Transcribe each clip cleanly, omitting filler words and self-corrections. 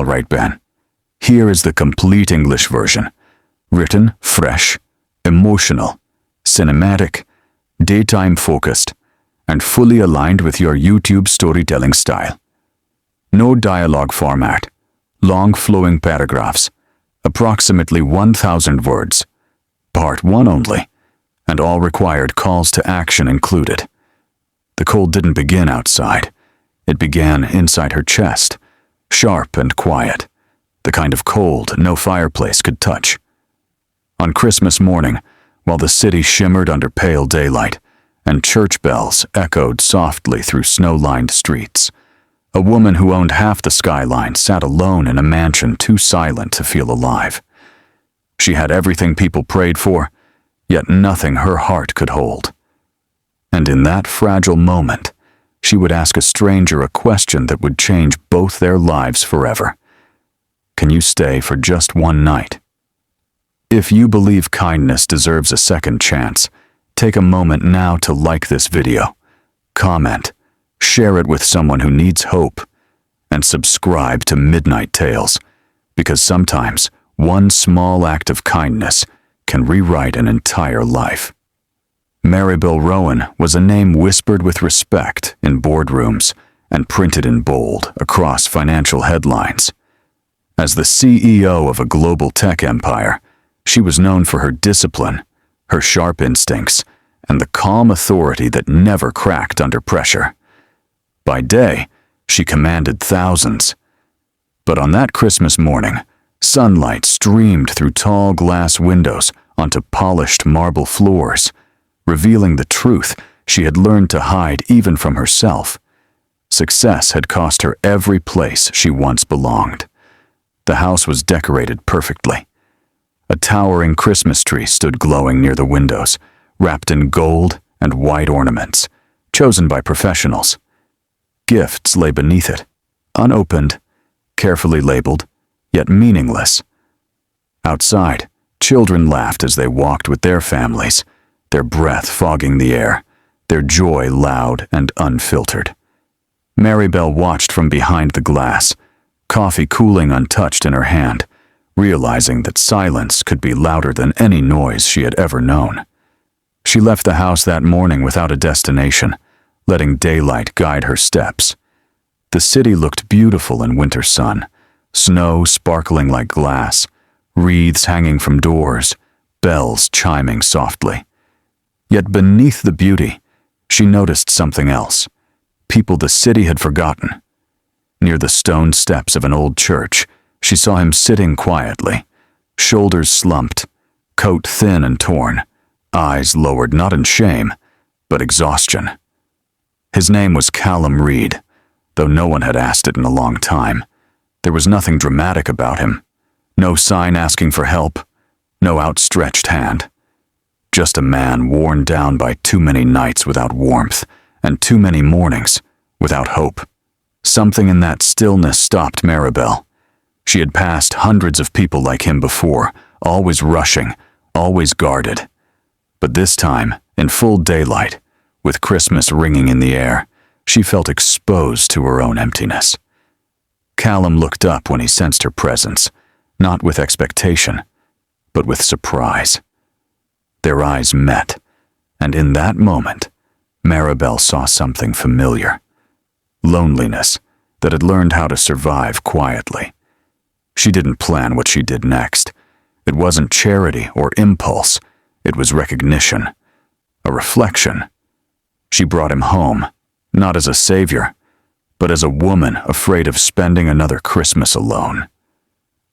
All right, Ben. Here is the complete English version. Written, fresh, emotional, cinematic, daytime-focused, and fully aligned with your YouTube storytelling style. No dialogue format, long flowing paragraphs, approximately 1,000 words. Part 1 only, and all required calls to action included. The cold didn't begin outside. It began inside her chest, sharp and quiet, the kind of cold no fireplace could touch. On Christmas morning, while the city shimmered under pale daylight and church bells echoed softly through snow-lined streets, a woman who owned half the skyline sat alone in a mansion too silent to feel alive. She had everything people prayed for, yet nothing her heart could hold. And in that fragile moment, she would ask a stranger a question that would change both their lives forever. Can you stay for just one night? If you believe kindness deserves a second chance, take a moment now to like this video, comment, share it with someone who needs hope, and subscribe to Midnight Tales, because sometimes one small act of kindness can rewrite an entire life. Maribel Rowan was a name whispered with respect in boardrooms and printed in bold across financial headlines. As the CEO of a global tech empire, she was known for her discipline, her sharp instincts, and the calm authority that never cracked under pressure. By day, she commanded thousands. But on that Christmas morning, sunlight streamed through tall glass windows onto polished marble floors, revealing the truth she had learned to hide even from herself. Success had cost her every place she once belonged. The house was decorated perfectly. A towering Christmas tree stood glowing near the windows, wrapped in gold and white ornaments, chosen by professionals. Gifts lay beneath it, unopened, carefully labeled, yet meaningless. Outside, children laughed as they walked with their families, their breath fogging the air, their joy loud and unfiltered. Maribel watched from behind the glass, coffee cooling untouched in her hand, realizing that silence could be louder than any noise she had ever known. She left the house that morning without a destination, letting daylight guide her steps. The city looked beautiful in winter sun, snow sparkling like glass, wreaths hanging from doors, bells chiming softly. Yet beneath the beauty, she noticed something else. People the city had forgotten. Near the stone steps of an old church, she saw him sitting quietly, shoulders slumped, coat thin and torn, eyes lowered not in shame, but exhaustion. His name was Callum Reed, though no one had asked it in a long time. There was nothing dramatic about him. No sign asking for help, no outstretched hand. Just a man worn down by too many nights without warmth and too many mornings without hope. Something in that stillness stopped Maribel. She had passed hundreds of people like him before, always rushing, always guarded. But this time, in full daylight, with Christmas ringing in the air, she felt exposed to her own emptiness. Callum looked up when he sensed her presence, not with expectation, but with surprise. Their eyes met, and in that moment, Maribel saw something familiar. Loneliness that had learned how to survive quietly. She didn't plan what she did next. It wasn't charity or impulse. It was recognition, a reflection. She brought him home, not as a savior, but as a woman afraid of spending another Christmas alone.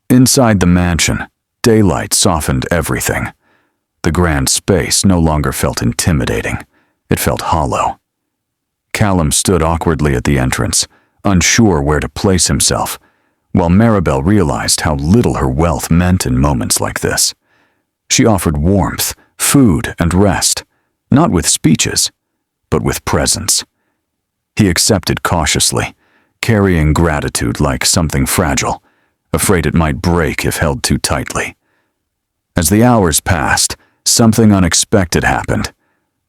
Inside the mansion, daylight softened everything. The grand space no longer felt intimidating. It felt hollow. Callum stood awkwardly at the entrance, unsure where to place himself, while Maribel realized how little her wealth meant in moments like this. She offered warmth, food, and rest, not with speeches, but with presence. He accepted cautiously, carrying gratitude like something fragile, afraid it might break if held too tightly. As the hours passed, something unexpected happened.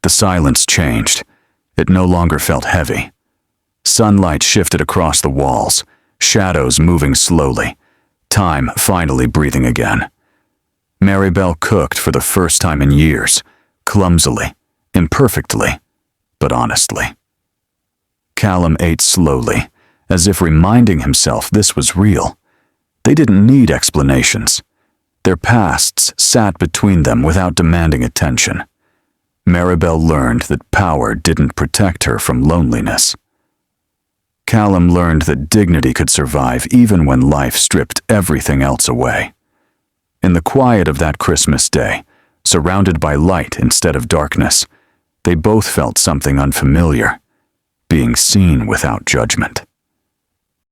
The silence changed. It no longer felt heavy. Sunlight shifted across the walls, shadows moving slowly, time finally breathing again. Maribel cooked for the first time in years, clumsily, imperfectly, but honestly. Callum ate slowly, as if reminding himself this was real. They didn't need explanations. Their pasts sat between them without demanding attention. Maribel learned that power didn't protect her from loneliness. Callum learned that dignity could survive even when life stripped everything else away. In the quiet of that Christmas day, surrounded by light instead of darkness, they both felt something unfamiliar, being seen without judgment.